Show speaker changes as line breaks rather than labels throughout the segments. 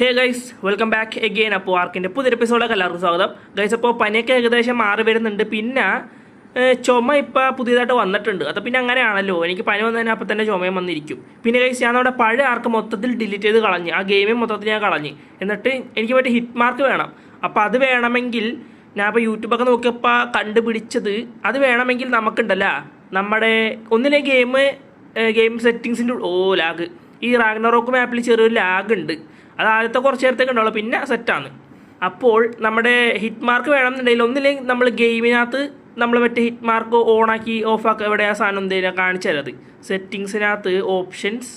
Hey guys, welcome back again. അപ്പോൾ ആർക്കിൻ്റെ പുതിയൊരു എപ്പിസോഡിലേക്ക് എല്ലാവർക്കും സ്വാഗതം. ഗൈസ്, അപ്പോൾ പനിയൊക്കെ ഏകദേശം മാറി വരുന്നുണ്ട്. പിന്നെ ചുമ ഇപ്പോൾ പുതിയതായിട്ട് വന്നിട്ടുണ്ട്. അത് പിന്നെ അങ്ങനെയാണല്ലോ, എനിക്ക് പനി വന്നതിന് അപ്പം തന്നെ ചുമയും വന്നിരിക്കും. പിന്നെ ഗൈസ്, ഞാൻ നമ്മുടെ പഴയ ആർക്ക് മൊത്തത്തിൽ ഡിലീറ്റ് ചെയ്ത് കളഞ്ഞ്, ആ ഗെയിമേ മൊത്തത്തിൽ ഞാൻ കളഞ്ഞ്. എന്നിട്ട് എനിക്ക് മറ്റേ ഹിറ്റ് മാർക്ക് വേണം. അപ്പോൾ അത് വേണമെങ്കിൽ ഞാൻ ഇപ്പോൾ യൂട്യൂബൊക്കെ നോക്കിയപ്പോൾ കണ്ടുപിടിച്ചത്, അത് വേണമെങ്കിൽ നമുക്കുണ്ടല്ലോ നമ്മുടെ ഒന്നിലെ ഗെയിം സെറ്റിങ്സിൻ്റെ ലാഗ്, ഈ റാഗ്നറോക്ക് മാപ്പിൽ ചെറിയൊരു ലാഗ് ഉണ്ട്. അത് ആദ്യത്തെ കുറച്ച് നേരത്തേക്ക് ഉണ്ടാവുള്ളൂ, പിന്നെ സെറ്റാണ്. അപ്പോൾ നമ്മുടെ ഹിറ്റ് മാർക്ക് വേണമെന്നുണ്ടെങ്കിൽ ഒന്നില്ലെങ്കിൽ നമ്മൾ ഗെയിമിനകത്ത് നമ്മൾ മറ്റേ ഹിറ്റ് മാർക്ക് ഓണാക്കി ഓഫാക്കുക. എവിടെ ആ സാധനം എന്തെങ്കിലും കാണിച്ചു തരത് സെറ്റിങ്സിനകത്ത് ഓപ്ഷൻസ്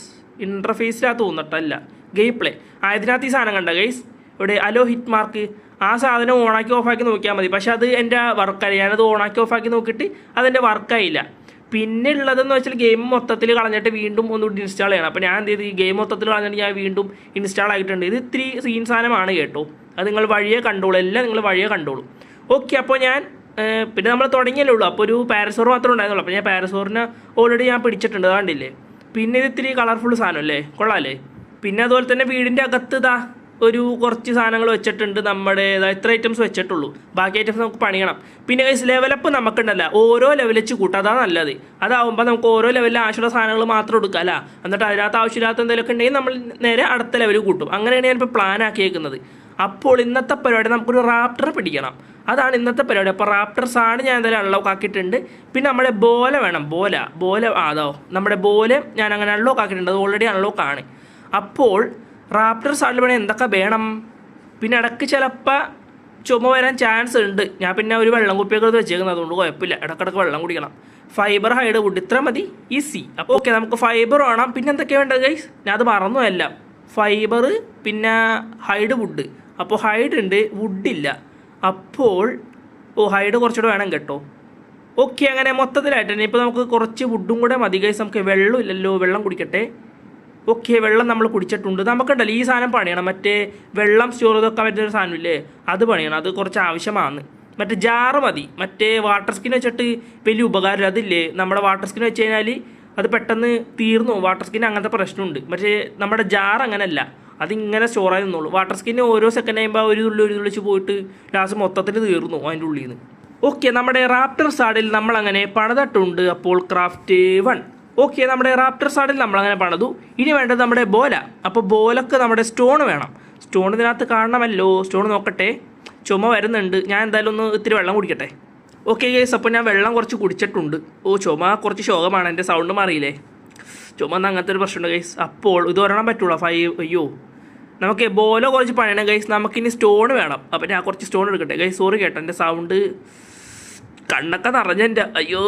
ഇൻ്റർഫേസിനകത്ത് തോന്നിട്ടല്ല ഗെയിം പ്ലേ ഇതിനകത്ത് ഈ സാധനം കണ്ട ഗൈസ്, ഇവിടെ അലോ ഹിറ്റ് മാർക്ക്, ആ സാധനം ഓണാക്കി ഓഫാക്കി നോക്കിയാൽ മതി. പക്ഷെ അത് എൻ്റെ വർക്കായി, ഞാനത് ഓണാക്കി ഓഫാക്കി നോക്കിയിട്ട് അതെൻ്റെ വർക്കായില്ല. പിന്നെ ഉള്ളതെന്ന് വെച്ചാൽ ഗെയിം മൊത്തത്തിൽ കളഞ്ഞിട്ട് വീണ്ടും ഒന്നുകൂടി ഇൻസ്റ്റാൾ ചെയ്യണം. അപ്പോൾ ഞാൻ എന്ത് ചെയ്ത്, ഈ ഗെയിം മൊത്തത്തിൽ കളഞ്ഞിട്ട് ഞാൻ വീണ്ടും ഇൻസ്റ്റാൾ ആയിട്ടുണ്ട്. ഇത് ഇത്തിരി സീൻ സാധനമാണ് കേട്ടോ, അത് നിങ്ങൾ വഴിയേ കണ്ടോളൂ, എല്ലാം നിങ്ങൾ വഴിയേ കണ്ടോളൂ. ഓക്കെ, അപ്പോൾ ഞാൻ പിന്നെ നമ്മൾ തുടങ്ങിയല്ലേ ഉള്ളൂ, അപ്പോൾ ഒരു പാരസോർ മാത്രമേ ഉണ്ടായിരുന്നുള്ളൂ. അപ്പോൾ ഞാൻ പാരസോറിനെ ഓൾറെഡി ഞാൻ പിടിച്ചിട്ടുണ്ട്, അതാണ്ടില്ലേ. പിന്നെ ഇത് ഇത്തിരി കളർഫുൾ സാധനം അല്ലേ, കൊള്ളാമല്ലേ. പിന്നെ അതുപോലെ തന്നെ വീടിൻ്റെ അകത്ത് ഒരു കുറച്ച് സാധനങ്ങൾ വെച്ചിട്ടുണ്ട്. നമ്മുടെ ഇത്ര ഐറ്റംസ് വെച്ചിട്ടുള്ളൂ, ബാക്കി ഐറ്റംസ് നമുക്ക് പണിയണം. പിന്നെ ഗൈസ്, ലെവലപ്പ് നമുക്കുണ്ടല്ല, ഓരോ ലെവൽ വെച്ച് കൂട്ടാം, അതാണ് നല്ലത്. അതാവുമ്പോൾ നമുക്ക് ഓരോ ലെവലിൽ ആവശ്യമുള്ള സാധനങ്ങൾ മാത്രം എടുക്കാം അല്ല, എന്നിട്ട് അതിനകത്ത് ആവശ്യമില്ലാത്ത എന്തെങ്കിലുമൊക്കെ ഉണ്ടെങ്കിൽ നമ്മൾ നേരെ അടുത്ത ലെവൽ കൂട്ടും. അങ്ങനെയാണ് ഞാനിപ്പോൾ പ്ലാൻ ആക്കിയേക്കുന്നത്. അപ്പോൾ ഇന്നത്തെ പരിപാടി നമുക്കൊരു റാപ്റ്റർ പിടിക്കണം, അതാണ് ഇന്നത്തെ പരിപാടി. അപ്പോൾ റാപ്റ്റർസാണ് ഞാൻ എന്തായാലും അൺലോക്ക് ആക്കിയിട്ടുണ്ട്. പിന്നെ നമ്മുടെ ബോല വേണം, ബോല അതോ നമ്മുടെ ബോല ഞാൻ അങ്ങനെ അൺലോക്ക് ആക്കിയിട്ടുണ്ട്, അത് ഓൾറെഡി അൺലോക്ക് ആണ്. അപ്പോൾ റാപ്റ്റർ സാഡിൽ വേണേൽ എന്തൊക്കെ വേണം. പിന്നെ ഇടയ്ക്ക് ചിലപ്പോൾ ചുമ വരാൻ ചാൻസ് ഉണ്ട്. ഞാൻ പിന്നെ ഒരു വെള്ളം കുപ്പിയൊക്കെ എടുത്ത് വെച്ചേക്കുന്നത്, അതുകൊണ്ട് കുഴപ്പമില്ല, ഇടയ്ക്കിടയ്ക്ക് വെള്ളം കുടിക്കണം. ഫൈബർ, ഹൈഡ്, വുഡ്, ഇത്ര മതി, ഈസി. അപ്പോൾ ഓക്കെ, നമുക്ക് ഫൈബർ വേണം. പിന്നെ എന്തൊക്കെയാണ് വേണ്ടത് ഗൈസ്, ഞാൻ അത് മറന്നു എല്ലാം. ഫൈബർ, പിന്നെ ഹൈഡ്, വുഡ്. അപ്പോൾ ഹൈഡ് ഉണ്ട്, വുഡില്ല. അപ്പോൾ ഹൈഡ് കുറച്ചുകൂടെ വേണം കേട്ടോ. ഓക്കെ, അങ്ങനെ മൊത്തത്തിലായിട്ട് തന്നെ ഇപ്പോൾ നമുക്ക് കുറച്ച് വുഡും കൂടെ മതി ഗൈസ്. നമുക്ക് വെള്ളം ഇല്ലല്ലോ, വെള്ളം കുടിക്കട്ടെ. ഓക്കെ, വെള്ളം നമ്മൾ കുടിച്ചിട്ടുണ്ട്. നമുക്കുണ്ടല്ലോ ഈ സാധനം പണിയണം, മറ്റേ വെള്ളം സ്റ്റോർ ചെയ്ത് വെക്കാൻ പറ്റുന്നൊരു സാധനമില്ലേ, അത് പണിയണം. അത് കുറച്ച് ആവശ്യമാണ്. മറ്റേ ജാറ് മതി, മറ്റേ വാട്ടർ സ്കിൻ വെച്ചിട്ട് വലിയ ഉപകാരം അതില്ലേ. നമ്മുടെ വാട്ടർ സ്കിൻ വെച്ച് കഴിഞ്ഞാൽ അത് പെട്ടെന്ന് തീർന്നു, വാട്ടർ സ്കിൻ അങ്ങനത്തെ പ്രശ്നമുണ്ട്. പക്ഷേ നമ്മുടെ ജാർ അങ്ങനെയല്ല, അതിങ്ങനെ സ്റ്റോറായി നിന്നോളൂ. വാട്ടർ സ്കിന്ന് ഓരോ സെക്കൻഡ് കഴിയുമ്പോൾ ഒരു തുള്ളി വെച്ച് പോയിട്ട് ലാസ്റ്റ് മൊത്തത്തിൽ തീർന്നു അതിൻ്റെ ഉള്ളിൽ നിന്ന്. ഓക്കെ, നമ്മുടെ റാപ്റ്റർ സാഡിൽ നമ്മളങ്ങനെ പണിതിട്ടുണ്ട്. അപ്പോൾ ക്രാഫ്റ്റ് 1. ഓക്കെ, നമ്മുടെ റാപ്റ്റർ സാഡിൽ നമ്മളങ്ങനെ പണിതു. ഇനി വേണ്ടത് നമ്മുടെ ബോല. അപ്പോൾ ബോലക്ക് നമ്മുടെ സ്റ്റോൺ വേണം. സ്റ്റോൺ ഇതിനകത്ത് കാണണമല്ലോ, സ്റ്റോൺ നോക്കട്ടെ. ചുമ വരുന്നുണ്ട്, ഞാൻ എന്തായാലും ഒന്ന് ഇത്തിരി വെള്ളം കുടിക്കട്ടെ. ഓക്കെ ഗൈസ്, അപ്പോൾ ഞാൻ വെള്ളം കുറച്ച് കുടിച്ചിട്ടുണ്ട്. ചുമ കുറച്ച് ശോകമാണ്, എൻ്റെ സൗണ്ട് മാറിയില്ലേ. ചുമ എന്ന് അങ്ങനത്തെ ഒരു പ്രശ്നമുണ്ട് ഗൈസ്. അപ്പോൾ ഇത് ഒരെണ്ണം പറ്റുള്ളൂ, 5. അയ്യോ, നമുക്ക് ബോല കുറച്ച് പണിയണം ഗൈസ്. നമുക്കിനി സ്റ്റോൺ വേണം. അപ്പോൾ ഞാൻ കുറച്ച് സ്റ്റോൺ എടുക്കട്ടെ ഗൈസ്. സോറി കേട്ടോ, എൻ്റെ സൗണ്ട് കണ്ണൊക്കെ നിറഞ്ഞെൻ്റെ. അയ്യോ,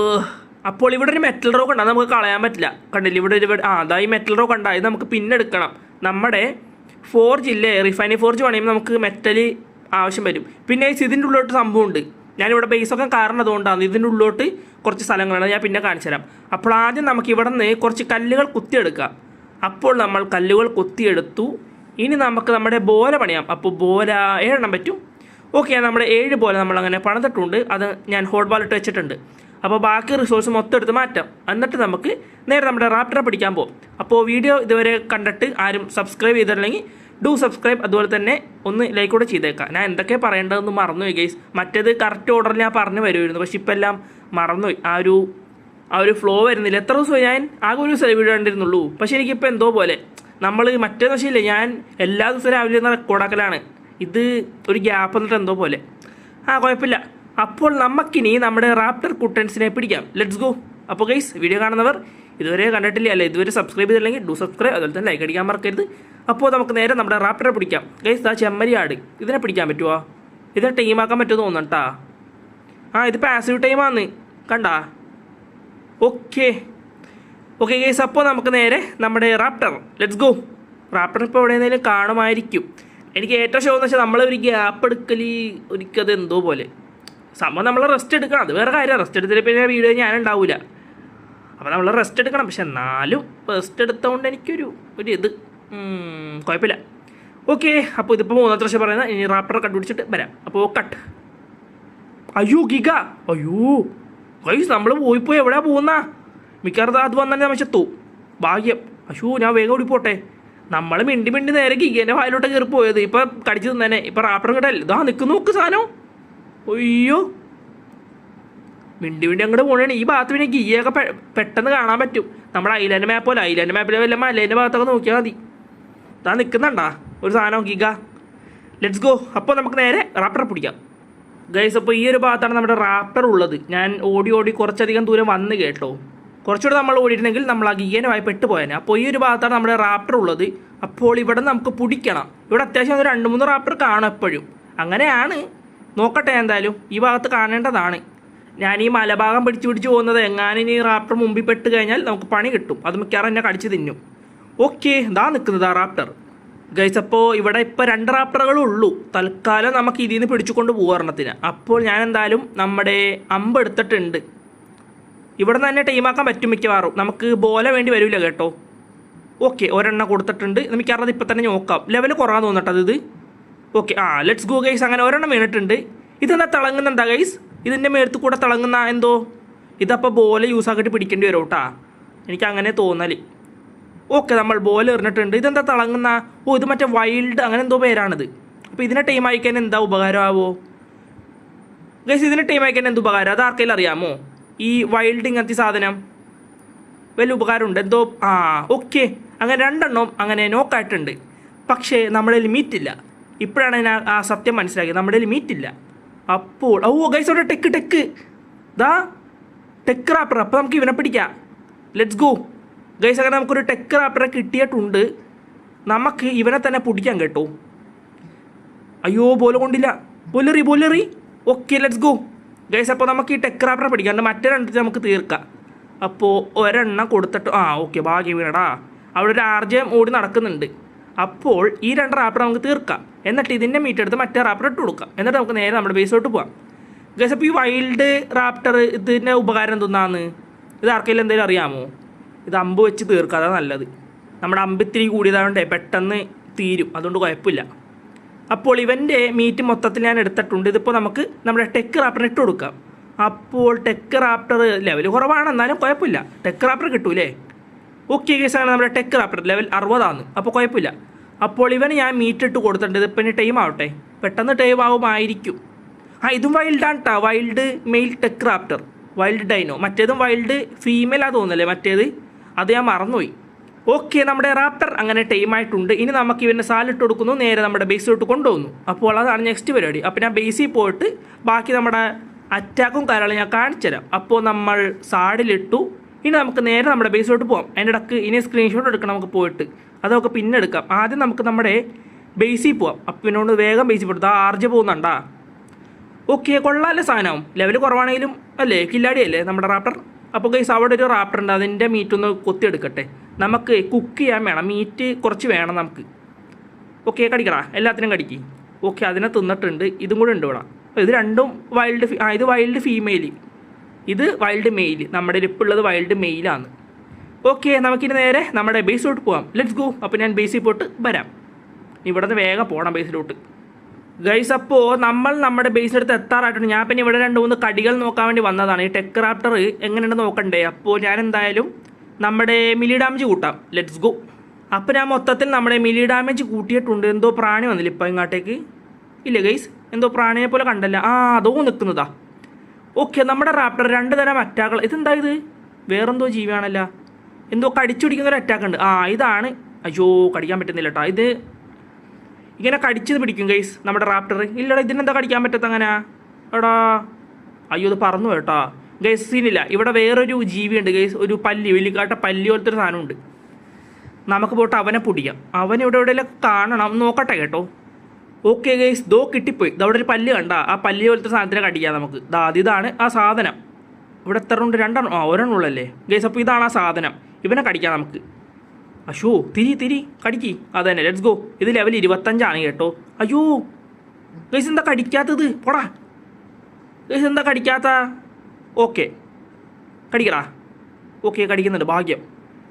അപ്പോൾ ഇവിടെ ഒരു മെറ്റൽ റോക്ക് ഉണ്ട്, അത് നമുക്ക് കളയാൻ പറ്റില്ല. കണ്ടില്ല ഇവിടെ അതാ ഈ മെറ്റൽ റോക്ക് ഉണ്ട്, ഇത് നമുക്ക് പിന്നെ എടുക്കണം. നമ്മുടെ ഫോർജ് ഇല്ലേ, റിഫൈനി ഫോർജ് പണിയുമ്പോൾ നമുക്ക് മെറ്റൽ ആവശ്യം വരും. പിന്നെ ഇതിൻ്റെ ഉള്ളിലോട്ട് സംഭവമുണ്ട്, ഞാനിവിടെ ബേസൊക്കെ കാരണം അതുകൊണ്ടാണ്. ഇതിൻ്റെ ഉള്ളിലോട്ട് കുറച്ച് സ്ഥലങ്ങളാണ്, ഞാൻ പിന്നെ കാണിച്ചു തരാം. അപ്പോൾ ആദ്യം നമുക്ക് ഇവിടെ നിന്ന് കുറച്ച് കല്ലുകൾ കുത്തിയെടുക്കാം. അപ്പോൾ നമ്മൾ കല്ലുകൾ കുത്തിയെടുത്തു. ഇനി നമുക്ക് നമ്മുടെ ബോല പണിയാം. അപ്പോൾ ബോല 7 എണ്ണം പറ്റും. ഓക്കെ, നമ്മുടെ 7 ബോല നമ്മളങ്ങനെ പണിതിട്ടുണ്ട്. അത് ഞാൻ ഹോട്ട് ബാൾ ഇട്ട് വെച്ചിട്ടുണ്ട്. അപ്പോൾ ബാക്കി റിസോഴ്സ് മൊത്തം എടുത്ത് മാറ്റാം. എന്നിട്ട് നമുക്ക് നേരെ നമ്മുടെ റാപ്റ്ററെ പിടിക്കാൻ പോകും. അപ്പോൾ വീഡിയോ ഇതുവരെ കണ്ടിട്ട് ആരും സബ്സ്ക്രൈബ് ചെയ്തിട്ടില്ലെങ്കിൽ ഡു സബ്സ്ക്രൈബ്, അതുപോലെ തന്നെ ഒന്ന് ലൈക്ക് കൂടെ ചെയ്തേക്കാം. ഞാൻ എന്തൊക്കെ പറയേണ്ടതെന്ന് മറന്നുപോയി ഗൈസ്. മറ്റേത് കറക്റ്റ് ഓർഡറിൽ ഞാൻ പറഞ്ഞു വരുമായിരുന്നു, പക്ഷെ ഇപ്പം എല്ലാം മറന്നുപോയി. ആ ഒരു ഫ്ലോ വരുന്നില്ല. എത്ര ദിവസമായി ഞാൻ ആകെ ഒരു ദിവസം വീഡിയോ കണ്ടിരുന്നുള്ളൂ. പക്ഷേ എനിക്കിപ്പോൾ എന്തോ പോലെ, നമ്മൾ മറ്റേ ദിവസമില്ലേ, ഞാൻ എല്ലാ ദിവസവും രാവിലെ ഒന്ന് റെക്കോർഡാക്കലാണ്. ഇത് ഒരു ഗ്യാപ്പ് എന്നിട്ട് എന്തോ പോലെ. കുഴപ്പമില്ല. അപ്പോൾ നമുക്കിനി നമ്മുടെ റാപ്റ്റർ കുട്ടൻസിനെ പിടിക്കാം. Let's go. അപ്പോൾ ഗൈസ്, വീഡിയോ കാണുന്നവർ ഇതുവരെ കണ്ടിട്ടില്ല അല്ലേ, ഇതുവരെ സബ്സ്ക്രൈബ് ചെയ്തില്ലെങ്കിൽ ഡു സബ്സ്ക്രൈബ്, അതുപോലെ തന്നെ ലൈക്ക് അടിക്കാൻ മറക്കരുത്. അപ്പോൾ നമുക്ക് നേരെ നമ്മുടെ റാപ്റ്ററെ പിടിക്കാം ഗൈസ്. ചെമ്മരി ആട്, ഇതിനെ പിടിക്കാൻ പറ്റുമോ? ഇതിനെ ടൈമാക്കാൻ പറ്റുമോ തോന്നട്ടാ. ഇത് പാസീവ് ടൈമാന്ന് കണ്ടാ. ഓക്കെ ഗൈസ്, അപ്പോൾ നമുക്ക് നേരെ നമ്മുടെ റാപ്റ്റർ, ലെറ്റ്സ് ഗോ. റാപ്റ്റർ ഇപ്പോൾ എവിടെയെന്തെങ്കിലും കാണുമായിരിക്കും. എനിക്ക് ഏറ്റവും ഷോ എന്ന് വെച്ചാൽ നമ്മളൊരു ഗ്യാപ്പ് എടുക്കൽ ഒരിക്കത് എന്തോ പോലെ സംഭവം. നമ്മൾ റെസ്റ്റ് എടുക്കണം, അത് വേറെ കാര്യം. റെസ്റ്റ് എടുത്തിട്ട് പിന്നെ വീഡിയോ ഞാനുണ്ടാവില്ല. അപ്പോൾ നമ്മൾ റെസ്റ്റ് എടുക്കണം. പക്ഷെ എന്നാലും റെസ്റ്റ് എടുത്തതുകൊണ്ട് എനിക്കൊരു ഇത് കുഴപ്പമില്ല. ഓക്കെ, അപ്പോൾ ഇതിപ്പോൾ 3 വർഷം പറയുന്നത്. ഇനി റാപ്റ്റർ കണ്ടുപിടിച്ചിട്ട് വരാം. അപ്പോൾ കട്ട്. അയ്യോ ഗിഗ, അയ്യോ ഗൈസ്, നമ്മൾ പോയി എവിടെയാണ് പോകുന്ന? മിക്കവാറും അത് വന്നാൽ ഞാൻ വെച്ചെത്തു. ഭാഗ്യം. അയ്യോ, ഞാൻ വേഗം ഓടിപ്പോട്ടെ. നമ്മൾ മിണ്ടി മിണ്ടി നേരെ ഗിഗേൻ്റെ വായിലോട്ട് കയറി പോയത്. ഇപ്പം കടിച്ചു തന്നെ. ഇപ്പം റാപ്പർ കിട്ടല്ലേ. ഇതാ നിൽക്കുന്നു നോക്ക് സാധനം. അയ്യോ മിണ്ടി മിണ്ടി അങ്ങോട്ട് പോകണേ. ഈ ഭാഗത്ത് പിന്നെ ഗിയൊക്കെ പെട്ടെന്ന് കാണാൻ പറ്റും. നമ്മുടെ ഐലാൻഡ് മാപ്പ് പോലെ. ഐലാൻഡ് മാപ്പിലെ വല്ല മലേൻ്റെ ഭാഗത്തൊക്കെ നോക്കിയാൽ മതി. ഇതാ നിൽക്കുന്നുണ്ടാ ഒരു സാധനം ഗിഗ. Let's go. അപ്പോൾ നമുക്ക് നേരെ റാപ്പറെ പിടിക്കാം ഗൈസ്. അപ്പോൾ ഈ ഒരു ഭാഗത്താണ് നമ്മുടെ റാപ്പർ ഉള്ളത്. ഞാൻ ഓടി ഓടി കുറച്ചധികം ദൂരം വന്ന് കേട്ടോ. കുറച്ചുകൂടെ നമ്മൾ ഓടിയിരുന്നെങ്കിൽ നമ്മൾ ആ ഗിഗേനെ വായി പെട്ടുപോയേനെ. അപ്പോൾ ഈ ഒരു ഭാഗത്താണ് നമ്മുടെ റാപ്പർ ഉള്ളത്. അപ്പോൾ ഇവിടെ നമുക്ക് പിടിക്കണം. ഇവിടെ അത്യാവശ്യം 2-3 റാപ്പർ കാണും എപ്പോഴും. അങ്ങനെയാണ്. നോക്കട്ടെ എന്തായാലും. ഈ ഭാഗത്ത് കാണേണ്ടതാണ്. ഞാൻ ഈ മലഭാഗം പിടിച്ച് പോകുന്നത് എങ്ങാനും ഈ റാപ്റ്റർ മുമ്പിൽ പെട്ട് കഴിഞ്ഞാൽ നമുക്ക് പണി കിട്ടും. അത് മിക്കവാറും എന്നെ കടിച്ച് തിന്നും. ഓക്കെ ഇതാ നിൽക്കുന്നത് ആ റാപ്റ്റർ ഗൈസ്. അപ്പോൾ ഇവിടെ ഇപ്പോൾ 2 റാപ്റ്ററുകളേ ഉള്ളൂ. തൽക്കാലം നമുക്ക് ഇതിൽ നിന്ന് പിടിച്ചുകൊണ്ട് പോകാരണത്തിന്. അപ്പോൾ ഞാൻ എന്തായാലും നമ്മുടെ അമ്പ് എടുത്തിട്ടുണ്ട്. ഇവിടെ നിന്ന് തന്നെ ടൈമാക്കാൻ പറ്റും മിക്കവാറും. നമുക്ക് ബോല വേണ്ടി വരില്ല കേട്ടോ. ഓക്കെ ഒരെണ്ണം കൊടുത്തിട്ടുണ്ട്. മിക്കവാറും ഇപ്പം തന്നെ നോക്കാം. ലെവൽ കുറവാൻ തോന്നട്ടത് ഇത്. Okay let's go guys. അങ്ങനെ ഒരെണ്ണം വീണിട്ടുണ്ട്. ഇതെന്താ തിളങ്ങുന്നുണ്ടാ ഗൈസ്? ഇതിൻ്റെ മേലത്ത് കൂടെ തിളങ്ങുന്ന എന്തോ. ഇതപ്പോൾ ബോല യൂസ് ആക്കിയിട്ട് പിടിക്കേണ്ടി വരും കേട്ടാ. എനിക്ക് അങ്ങനെ തോന്നൽ. ഓക്കെ നമ്മൾ ബോൽ എറിഞ്ഞിട്ടുണ്ട്. ഇതെന്താ തിളങ്ങുന്ന? ഇത് മറ്റേ വൈൽഡ് അങ്ങനെ എന്തോ പേരാണിത്. അപ്പോൾ ഇതിനെ ടൈം അയക്കാൻ എന്താ ഉപകാരമാവോ ഗൈസ്? ഇതിനെ ടൈം അയക്കാൻ എന്ത് ഉപകാരം? അത് ആർക്കെങ്കിലും അറിയാമോ? ഈ വൈൽഡ് ഇങ്ങനത്തെ സാധനം വലിയ ഉപകാരമുണ്ട് എന്തോ. ഓക്കെ അങ്ങനെ 2 എണ്ണം അങ്ങനെ നോക്കായിട്ടുണ്ട്. പക്ഷേ നമ്മുടെ ലിമിറ്റില്ല. ഇപ്പോഴാണ് ഞാൻ ആ സത്യം മനസ്സിലാക്കിയത്. നമ്മുടെ ലിമിറ്റില്ല. അപ്പോൾ ഗൈസ് അവിടെ ടെക്ക് ദാ ടെക്ക് റാപ്പർ. അപ്പോൾ നമുക്ക് ഇവനെ പിടിക്കാം. Let's go guys. അങ്ങനെ നമുക്കൊരു ടെക്ക് റാപ്പറെ കിട്ടിയിട്ടുണ്ട്. നമുക്ക് ഇവനെ തന്നെ പിടിക്കാം കേട്ടോ. അയ്യോ ബോല കൊണ്ടില്ല. ബോലറി. Okay let's go guys. അപ്പോൾ നമുക്ക് ഈ ടെക്ക് റാപ്പറെ പിടിക്കാം. മറ്റേ 2 നമുക്ക് തീർക്കാം. അപ്പോൾ ഒരെണ്ണം കൊടുത്തിട്ട് ഓക്കെ ഭാഗ്യം വീണടാ. അവിടെ ഒരു ആർജയം ഓടി നടക്കുന്നുണ്ട്. അപ്പോൾ ഈ 2 റാപ്പർ നമുക്ക് തീർക്കാം. എന്നിട്ട് ഇതിൻ്റെ മീറ്റ് എടുത്ത് മറ്റേ റാപ്പർ ഇട്ട് കൊടുക്കാം. എന്നിട്ട് നമുക്ക് നേരെ നമ്മുടെ ബേസിലോട്ട് പോകാം ഗൈസ്. അപ്പോൾ ഈ വൈൽഡ് റാപ്റ്റർ ഇതിൻ്റെ ഉപകാരം എന്തെന്നാണ്? ഇത് ആർക്കെങ്കിലും എന്തെങ്കിലും അറിയാമോ? ഇത് അമ്പ് വെച്ച് തീർക്കുക. അതാണ് നല്ലത്. നമ്മുടെ അമ്പ് ഇത്തിരി കൂടിയതായതുകൊണ്ട് പെട്ടെന്ന് തീരും. അതുകൊണ്ട് കുഴപ്പമില്ല. അപ്പോൾ ഇവൻ്റെ മീറ്റ് മൊത്തത്തിൽ ഞാൻ എടുത്തിട്ടുണ്ട്. ഇതിപ്പോൾ നമുക്ക് നമ്മുടെ ടെക്ക് റാപ്പറിന് ഇട്ട് കൊടുക്കാം. അപ്പോൾ ടെക്ക് റാപ്റ്റർ ലെവൽ കുറവാണ്, എന്നാലും കുഴപ്പമില്ല. ടെക്ക് റാപ്റ്റർ കിട്ടൂലേ? ഓക്കെ കേസാണ്. നമ്മുടെ ടെക്ക് റാപ്റ്റർ ലെവൽ 60 അപ്പോൾ കുഴപ്പമില്ല. അപ്പോൾ ഇവന് ഞാൻ മീറ്റ് ഇട്ട് കൊടുത്തിട്ടുണ്ട്. ഇതിപ്പോൾ ഇനി ടൈം ആവട്ടെ. പെട്ടെന്ന് ടൈം ആവുമായിരിക്കും. ഇതും വൈൽഡാണ് കേട്ടോ. Wild male tek raptor, wild dino. മറ്റേതും വൈൽഡ് ഫീമെയിലാ തോന്നല്ലേ മറ്റേത്. അത് ഞാൻ മറന്നുപോയി. ഓക്കെ നമ്മുടെ റാപ്റ്റർ അങ്ങനെ ടൈമായിട്ടുണ്ട്. ഇനി നമുക്ക് ഇവൻ്റെ സാലിട്ട് കൊടുക്കുന്നു. നേരെ നമ്മുടെ ബേസിലോട്ട് കൊണ്ടുപോകുന്നു. അപ്പോൾ അതാണ് നെക്സ്റ്റ് പരിപാടി. അപ്പോൾ ഞാൻ ബേസിൽ പോയിട്ട് ബാക്കി നമ്മുടെ അറ്റാക്കും കാര്യങ്ങളും ഞാൻ കാണിച്ചു തരാം. അപ്പോൾ നമ്മൾ സാഡിലിട്ടു. ഇനി നമുക്ക് നേരെ നമ്മുടെ ബേസിലോട്ട് പോകാം. അതിൻ്റെ ഇടയ്ക്ക് ഇനി സ്ക്രീൻഷോട്ട് എടുക്കണം നമുക്ക് പോയിട്ട്. അതൊക്കെ പിന്നെ എടുക്കാം. ആദ്യം നമുക്ക് നമ്മുടെ ബേസിൽ പോവാം. അപ്പം പിന്നോട് വേഗം ബേസിൽ പോയിട്ട് ആർജ് പോകുന്നുണ്ടാ. ഓക്കെ കൊള്ളാല്ലേ സാധനം. ലെവൽ കുറവാണെങ്കിലും അല്ലേ കില്ലാടിയല്ലേ നമ്മുടെ റാപ്റ്റർ. അപ്പോൾ ഗൈസ് അവിടെ ഒരു റാപ്റ്റർ ഉണ്ട്. അതിൻ്റെ മീറ്റൊന്ന് കൊത്തിയെടുക്കട്ടെ. നമുക്ക് കുക്ക് ചെയ്യാൻ വേണം. മീറ്റ് കുറച്ച് വേണം നമുക്ക്. ഓക്കെ കടിക്കടാ. എല്ലാത്തിനും കടിക്ക്. ഓക്കെ അതിനെ തിന്നിട്ടുണ്ട്. ഇതും കൂടെ ഉണ്ട് ഇവിടെ. ഇത് രണ്ടും വൈൽഡ് ഇത് വൈൽഡ് ഫീമെയിൽ, ഇത് വൈൽഡ് മെയിൽ. നമ്മുടെ ഇപ്പുള്ളത് വൈൽഡ് മെയിലാണ്. ഓക്കെ നമുക്കിനി നേരെ നമ്മുടെ ബേസിലോട്ട് പോകാം. Let's go. അപ്പോൾ ഞാൻ ബേസിൽ പോയിട്ട് വരാം. ഇവിടെ നിന്ന് വേഗം പോകണം ബേസിലോട്ട് ഗൈസ്. അപ്പോൾ നമ്മൾ നമ്മുടെ ബേസിനടുത്ത് എത്താറായിട്ടുണ്ട്. ഞാൻ പിന്നെ ഇവിടെ 2-3 കടികൾ നോക്കാൻ വേണ്ടി വന്നതാണ്. ഈ ടെക്ക് റാപ്റ്റർ എങ്ങനെയുണ്ട് നോക്കണ്ടേ. അപ്പോൾ ഞാൻ എന്തായാലും നമ്മുടെ മിലി ഡാമേജ് കൂട്ടാം. Let's go. അപ്പോൾ ഞാൻ മൊത്തത്തിൽ നമ്മുടെ മിലി ഡാമേജ് കൂട്ടിയിട്ടുണ്ട്. എന്തോ പ്രാണി വന്നില്ല ഇപ്പം ഇങ്ങോട്ടേക്ക്. ഇല്ല ഗൈസ് എന്തോ പ്രാണിയെ പോലെ കണ്ടല്ല. അതോ നിൽക്കുന്നതാ. ഓക്കെ നമ്മുടെ റാപ്റ്റർ 2 തരം അറ്റാക്കുകൾ. ഇതെന്താ ഇത്? വേറെന്തോ ജീവിയാണല്ല. എന്തോ കടിച്ചു പിടിക്കുന്നൊരു അറ്റാക്ക് ഉണ്ട്. ഇതാണ്. അയ്യോ കടിക്കാൻ പറ്റുന്നില്ല കേട്ടോ. ഇത് ഇങ്ങനെ കടിച്ചത് പിടിക്കും ഗൈസ് നമ്മുടെ റാപ്റ്റർ. ഇല്ലടാ ഇതിനെന്താ കടിക്കാൻ പറ്റത്ത അങ്ങനെ എടാ. അയ്യോ ഇത് പറന്നു കേട്ടോ ഗൈസ്. സീനില്ല. ഇവിടെ വേറൊരു ജീവിയുണ്ട് ഗൈസ്. ഒരു പല്ലി, വലിക്കാട്ട പല്ലി പോലത്തെ ഒരു സാധനമുണ്ട്. നമുക്ക് പോയിട്ട് അവനെ പിടിക്കാം. അവൻ ഇവിടെ എവിടെയെല്ലാം കാണണം. നോക്കട്ടെ കേട്ടോ. ഓക്കെ ഗൈസ് ദോ കിട്ടിപ്പോയി. ഇതവിടെ ഒരു പല്ല് കണ്ട. ആ പല്ലി പോലത്തെ സാധനത്തിനെ കടിക്കാം നമുക്ക്. ഇതാണ് ആ സാധനം. ഇവിടെ എത്ര ഉണ്ട്? 2 ഒരെണ്ണം ഉള്ളല്ലേ ഗൈസ്. അപ്പോൾ ഇതാണ് ആ സാധനം. ഇവനെ കടിക്കാം നമുക്ക്. അശോ തിരി കടിക്കി. അത് തന്നെ ലെറ്റ്സ് ഗോ. ഇത് ലെവൽ 25 കേട്ടോ. അയ്യോ ഗൈസ് എന്താ കടിക്കാത്തത്? പോടാ ഗൈസ് എന്താ കടിക്കാത്ത? ഓക്കെ കടിക്കടാ. ഓക്കെ കടിക്കുന്നുണ്ട്. ഭാഗ്യം.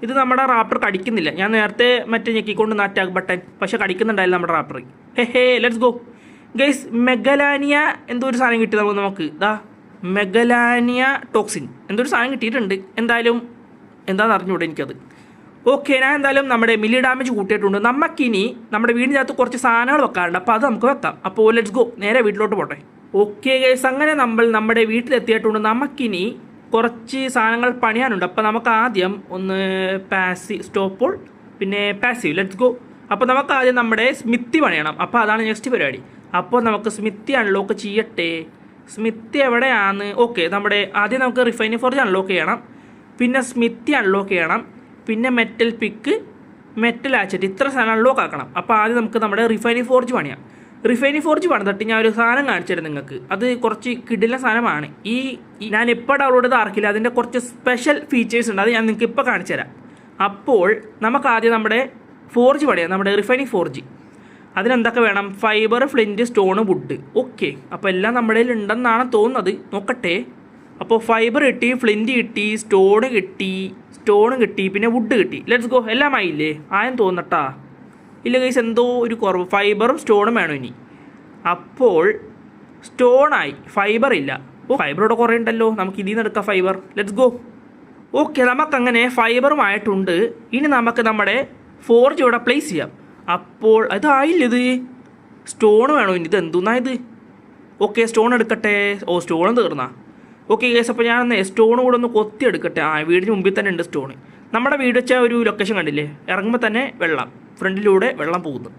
ഇത് നമ്മുടെ റാപ്റ്റർ കടിക്കുന്നില്ല. ഞാൻ നേരത്തെ മറ്റേ ഞെക്കിക്കൊണ്ട് അറ്റാക്ക് ബട്ടൺ, പക്ഷെ കടിക്കുന്നുണ്ടായില്ല നമ്മുടെ raptor. Hey let's go guys. Megalania എന്തോ ഒരു സാധനം കിട്ടി നമുക്ക്. മെഗലാനിയ ടോക്സിൻ എന്തോ ഒരു സാധനം കിട്ടിയിട്ടുണ്ട്. എന്തായാലും എന്താണെന്ന് അറിഞ്ഞൂടെ എനിക്കത്. ഓക്കെ, ഞാൻ എന്തായാലും നമ്മുടെ മില്ലി ഡാമേജ് കൂട്ടിയിട്ടുണ്ട്. നമുക്കിനി നമ്മുടെ വീടിനകത്ത് കുറച്ച് സാധനങ്ങൾ വെക്കാറുണ്ട്, അപ്പോൾ അത് നമുക്ക് വെക്കാം. അപ്പോൾ ലെറ്റ്സ് ഗോ, നേരെ വീട്ടിലോട്ട് പോട്ടെ. ഓക്കെ ഗൈസ്, അങ്ങനെ നമ്മൾ നമ്മുടെ വീട്ടിലെത്തിയിട്ടുണ്ട്. നമുക്കിനി കുറച്ച് സാധനങ്ങൾ പണിയാനുണ്ട്. അപ്പോൾ നമുക്ക് ആദ്യം ഒന്ന് സ്റ്റോപ്പോൾ പിന്നെ പാസീവ്, ലെറ്റ്സ് ഗോ. അപ്പോൾ നമുക്ക് ആദ്യം നമ്മുടെ സ്മിത്തി പണിയണം. അപ്പോൾ അതാണ് നെക്സ്റ്റ് പരിപാടി. അപ്പോൾ നമുക്ക് സ്മിത്തി അൺലോക്ക് ചെയ്യട്ടെ. സ്മിത്തി എവിടെയാണ്? ഓക്കെ, നമ്മുടെ ആദ്യം നമുക്ക് റിഫൈനിങ് ഫോർജ് അൺലോക്ക് ചെയ്യണം, പിന്നെ സ്മിത്തി അൺലോക്ക് ചെയ്യണം, പിന്നെ മെറ്റൽ പിക്ക്, മെറ്റൽ ആച്ചറ്റ്, ഇത്ര സാധനം അൺലോക്ക് ആക്കണം. അപ്പോൾ ആദ്യം നമുക്ക് നമ്മുടെ റിഫൈനിങ് ഫോർജ് പണിയാം. റിഫൈനിങ് ഫോർജ് പണിതിട്ട് ഞാൻ ഒരു സാധനം കാണിച്ചു തരാം നിങ്ങൾക്ക്. അത് കുറച്ച് കിടിലൻ സാധനമാണ്. ഞാൻ ഇപ്പോൾ ഡൗൺലോഡ് ചെയ്ത് ആർക്കില്ല, അതിൻ്റെ കുറച്ച് സ്പെഷ്യൽ ഫീച്ചേഴ്സ് ഉണ്ട്, അത് ഞാൻ നിങ്ങൾക്ക് ഇപ്പോൾ കാണിച്ചു തരാം. അപ്പോൾ നമുക്ക് ആദ്യം നമ്മുടെ ഫോർജ് പണിയാം, നമ്മുടെ റിഫൈനിങ് ഫോർജ്. അതിനെന്തൊക്കെ വേണം? Fibre, flint, stone, wood. Okay, അപ്പോൾ എല്ലാം നമ്മുടെ കയ്യിൽ ഉണ്ടെന്നാണ് തോന്നുന്നത്, നോക്കട്ടെ. അപ്പോൾ ഫൈബർ കിട്ടി, ഫ്ലിൻറ്റ് കിട്ടി, സ്റ്റോണ് കിട്ടി, പിന്നെ വുഡ് കിട്ടി. Let's go. എല്ലാം ആയില്ലേ? ആയെന്ന് തോന്നട്ടാ. ഇല്ല ഗൈസ്, എന്തോ ഒരു കുറവ്. ഫൈബറും സ്റ്റോണും വേണം ഇനി. അപ്പോൾ സ്റ്റോണായി, ഫൈബർ ഇല്ല. ഫൈബർ ഇവിടെ കുറേ ഉണ്ടല്ലോ, നമുക്ക് ഇതിൽ നിന്ന് എടുക്കാം ഫൈബർ. Let's go. ഓക്കെ, നമുക്കങ്ങനെ ഫൈബറുമായിട്ടുണ്ട്. ഇനി നമുക്ക് നമ്മുടെ ഫോർജ് ഇവിടെ പ്ലേസ് ചെയ്യാം. അപ്പോൾ അതായില്ലത്, സ്റ്റോൺ വേണോ ഇനി? ഇത് എന്തുന്നാ ഇത്? ഓക്കെ, സ്റ്റോൺ എടുക്കട്ടെ. സ്റ്റോൺ തീർന്നാ. ഓക്കെ ഗൈസ്, അപ്പോൾ ഞാൻ സ്റ്റോൺ കൂടെ ഒന്ന് കൊത്തി എടുക്കട്ടെ. വീടിന് മുമ്പിൽ തന്നെ ഉണ്ട് സ്റ്റോൺ. നമ്മുടെ വീട് വെച്ച ഒരു ലൊക്കേഷൻ കണ്ടില്ലേ? ഇറങ്ങുമ്പോൾ തന്നെ വെള്ളം, ഫ്രണ്ടിലൂടെ വെള്ളം പോകുന്നു.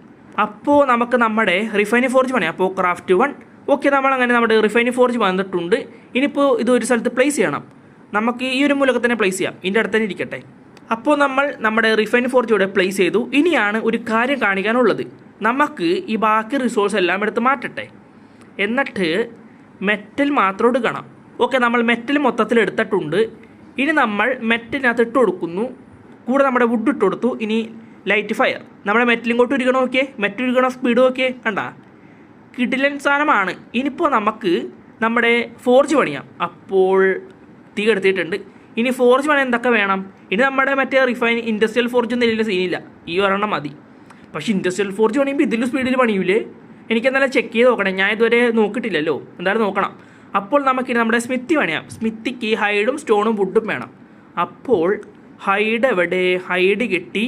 അപ്പോൾ നമുക്ക് നമ്മുടെ റിഫൈനിങ് ഫോർജ് പണിയാം. അപ്പോൾ ക്രാഫ്റ്റ് 1. ഓക്കെ, നമ്മളങ്ങനെ നമ്മുടെ റിഫൈനിങ് ഫോർജ് വന്നിട്ടുണ്ട്. ഇനിയിപ്പോൾ ഇത് ഒരു സ്ഥലത്ത് പ്ലേസ് ചെയ്യണം. നമുക്ക് ഈ ഒരു മൂലക്ക് തന്നെ പ്ലേസ് ചെയ്യാം, ഇതിൻ്റെ അടുത്ത് തന്നെ ഇരിക്കട്ടെ. അപ്പോൾ നമ്മൾ നമ്മുടെ റിഫൈനിങ് ഫോർജ് ഇവിടെ പ്ലേസ് ചെയ്തു. ഇനിയാണ് ഒരു കാര്യം കാണിക്കാനുള്ളത്. നമുക്ക് ഈ ബാക്കി റിസോഴ്സ് എല്ലാം എടുത്ത് മാറ്റട്ടെ, എന്നിട്ട് മെറ്റൽ മാത്രം എടുക്കണം. ഓക്കെ, നമ്മൾ മെറ്റൽ മൊത്തത്തിൽ എടുത്തിട്ടുണ്ട്. ഇനി നമ്മൾ മെറ്റലിനകത്ത് ഇട്ട് കൊടുക്കുന്നു, കൂടെ നമ്മുടെ വുഡ് ഇട്ട് കൊടുത്തു. ഇനി ലൈറ്റ് ഫയർ, നമ്മുടെ മെറ്റലിങ്ങോട്ട് ഉരുകണം. ഓക്കെ, മെറ്റൽ ഉരുകണം, സ്പീഡ്. ഓക്കെ, കണ്ട കിടിലൻ സാധനമാണ്. ഇനിയിപ്പോൾ നമുക്ക് നമ്മുടെ ഫോർജ് പണിയാം. അപ്പോൾ തീ കെടുത്തിട്ടുണ്ട്. ഇനി ഫോർജ് പണി എന്തൊക്കെ വേണം? ഇനി നമ്മുടെ മറ്റേ ഇൻഡസ്ട്രിയൽ ഫോർജ് ഒന്നും വലിയ സീനില്ല, ഈ ഒരെണ്ണം മതി. പക്ഷേ ഇൻഡസ്ട്രിയൽ ഫോർജ് പണിയുമ്പോൾ ഇതിലും സ്പീഡിൽ പണിയൂലേ? എനിക്കെന്തായാലും ചെക്ക് ചെയ്ത് നോക്കണം, ഞാൻ ഇതുവരെ നോക്കിയിട്ടില്ലല്ലോ, എന്തായാലും നോക്കണം. അപ്പോൾ നമുക്കിനി നമ്മുടെ സ്മിത്തി പണിയാം. സ്മിത്തിക്ക് ഹൈഡും സ്റ്റോണും വുഡും വേണം. അപ്പോൾ ഹൈഡ് എവിടെ? ഹൈഡ് കിട്ടി,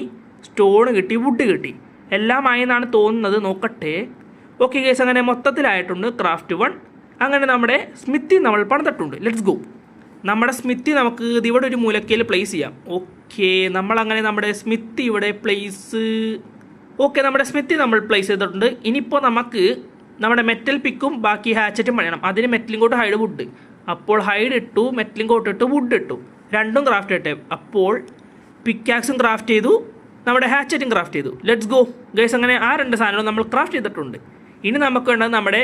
സ്റ്റോൺ കിട്ടി, വുഡ് കിട്ടി. എല്ലാം ആയെന്നാണ് തോന്നുന്നത്, നോക്കട്ടെ. ഓക്കെ ഗൈസ്, അങ്ങനെ മൊത്തത്തിലായിട്ടുണ്ട് ക്രാഫ്റ്റ് 1. അങ്ങനെ നമ്മുടെ സ്മിത്തി നമ്മൾ പണിതിട്ടുണ്ട്. Let's go. നമ്മുടെ സ്മിത്തി നമുക്ക് ഇവിടെ ഒരു മൂലക്കയിൽ പ്ലേസ് ചെയ്യാം. ഓക്കെ, നമ്മളങ്ങനെ നമ്മുടെ സ്മിത്തി ഇവിടെ പ്ലേസ്. ഓക്കെ, നമ്മുടെ സ്മിത്തി നമ്മൾ പ്ലേസ് ചെയ്തിട്ടുണ്ട്. ഇനിയിപ്പോൾ നമുക്ക് നമ്മുടെ മെറ്റൽ പിക്കും ബാക്കി ഹാച്ചറ്റും പണിയണം. അതിന് മെറ്റലിങ്കോട്ട് ഹൈഡ് വുഡ്. അപ്പോൾ ഹൈഡ് ഇട്ടു, മെറ്റലിങ്കോട്ട് ഇട്ടു, വുഡ് ഇട്ടു, രണ്ടും ക്രാഫ്റ്റ് ചെയ്യട്ടെ. അപ്പോൾ പിക്കാക്സും ക്രാഫ്റ്റ് ചെയ്തു, നമ്മുടെ ഹാച്ചറ്റും ക്രാഫ്റ്റ് ചെയ്തു. Let's go guys. അങ്ങനെ ആ രണ്ട് സാധനവും നമ്മൾ ക്രാഫ്റ്റ് ചെയ്തിട്ടുണ്ട്. ഇനി നമുക്ക് വേണ്ടത് നമ്മുടെ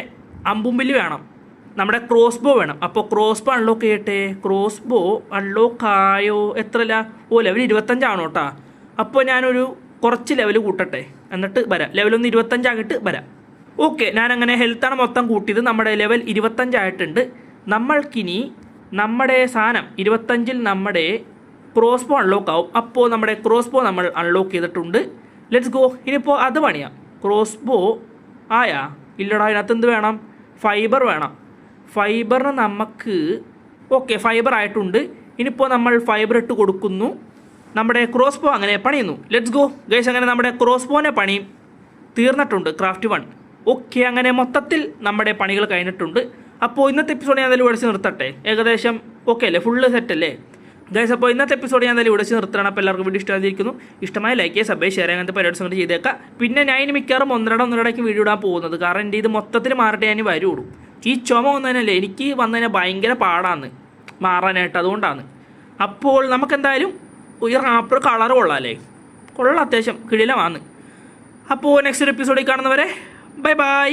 അമ്പുമ്പില് വേണം, നമ്മുടെ ക്രോസ് ബോ വേണം. അപ്പോൾ ക്രോസ് ബോ അൺലോക്ക് ചെയ്യട്ടെ. ക്രോസ് ബോ അൺലോക്ക് ആയോ? എത്രല്ല? ലെവൽ 25 ആണോ കേട്ടോ. അപ്പോൾ ഞാനൊരു കുറച്ച് ലെവൽ കൂട്ടട്ടെ, എന്നിട്ട് വരാം. ലെവലൊന്ന് 25 ആക്കിയിട്ട് വരാം. ഓക്കെ, ഞാനങ്ങനെ ഹെൽത്താണ് മൊത്തം കൂട്ടിയത്. നമ്മുടെ ലെവൽ 25 ആയിട്ടുണ്ട്. നമ്മൾക്കിനി നമ്മുടെ സാധനം 25-ൽ നമ്മുടെ ക്രോസ് ബോ അൺലോക്ക് ആവും. അപ്പോൾ നമ്മുടെ ക്രോസ് ബോ നമ്മൾ അൺലോക്ക് ചെയ്തിട്ടുണ്ട്. Let's go. ഇനിയിപ്പോൾ അത് പണിയാം. ക്രോസ് ബോ ആയാ? ഇല്ലടാ, അതിനകത്ത് എന്ത് വേണം? ഫൈബർ വേണം. ഫൈബറിന് നമുക്ക് ഓക്കെ, ഫൈബർ ആയിട്ടുണ്ട്. ഇനിയിപ്പോൾ നമ്മൾ ഫൈബർ ഇട്ട് കൊടുക്കുന്നു. നമ്മുടെ ക്രോസ് ബോ അങ്ങനെ പണിയുന്നു. Let's go guys. അങ്ങനെ നമ്മുടെ ക്രോസ് ബോനെ പണി തീർന്നിട്ടുണ്ട് ക്രാഫ്റ്റ് 1. ഓക്കെ, അങ്ങനെ മൊത്തത്തിൽ നമ്മുടെ പണികൾ കഴിഞ്ഞിട്ടുണ്ട്. അപ്പോൾ ഇന്നത്തെ എപ്പിസോഡ് ഞാൻ എന്തായാലും വിളിച്ച് നിർത്തട്ടെ. ഏകദേശം ഓക്കെ അല്ലേ? ഫുള്ള് സെറ്റ് അല്ലേ ഗൈസ്? അപ്പോൾ ഇന്നത്തെ എപ്പിസോഡ് ഞാൻ എന്തായാലും വിളിച്ച് നിർത്തണം. അപ്പോൾ എല്ലാവർക്കും വീഡിയോ ഇഷ്ടമായിരിക്കുന്നു. ഇഷ്ടമായ ലൈക്ക് ചെയ്യുക, സബ്സ്ക്രൈബ് ഷെയർ അങ്ങനത്തെ പരിപാടി അങ്ങോട്ട് ചെയ്തേക്കാം. പിന്നെ ഞാൻ ഇനി മിക്കവാറും ഒന്നരടയ്ക്ക് വീഡിയോ ഇടാൻ പോകുന്നത്, കാരണം എൻ്റെ ഇത് മൊത്തത്തിൽ മാറിയിട്ട് ഞാൻ വരുള്ളൂ. ഈ ചുമ വന്നതിനല്ലേ, എനിക്ക് വന്നതിനെ ഭയങ്കര പാടാണ് മാറാനായിട്ട്, അതുകൊണ്ടാണ്. അപ്പോൾ നമുക്കെന്തായാലും ഈ റാപ്പർ കളർ കൊള്ളാം അല്ലേ? കൊള്ളാം, അത്യാവശ്യം കിടിലമാണ്. അപ്പോൾ നെക്സ്റ്റ് എപ്പിസോഡിൽ കാണുന്നവരെ ബൈ ബൈ.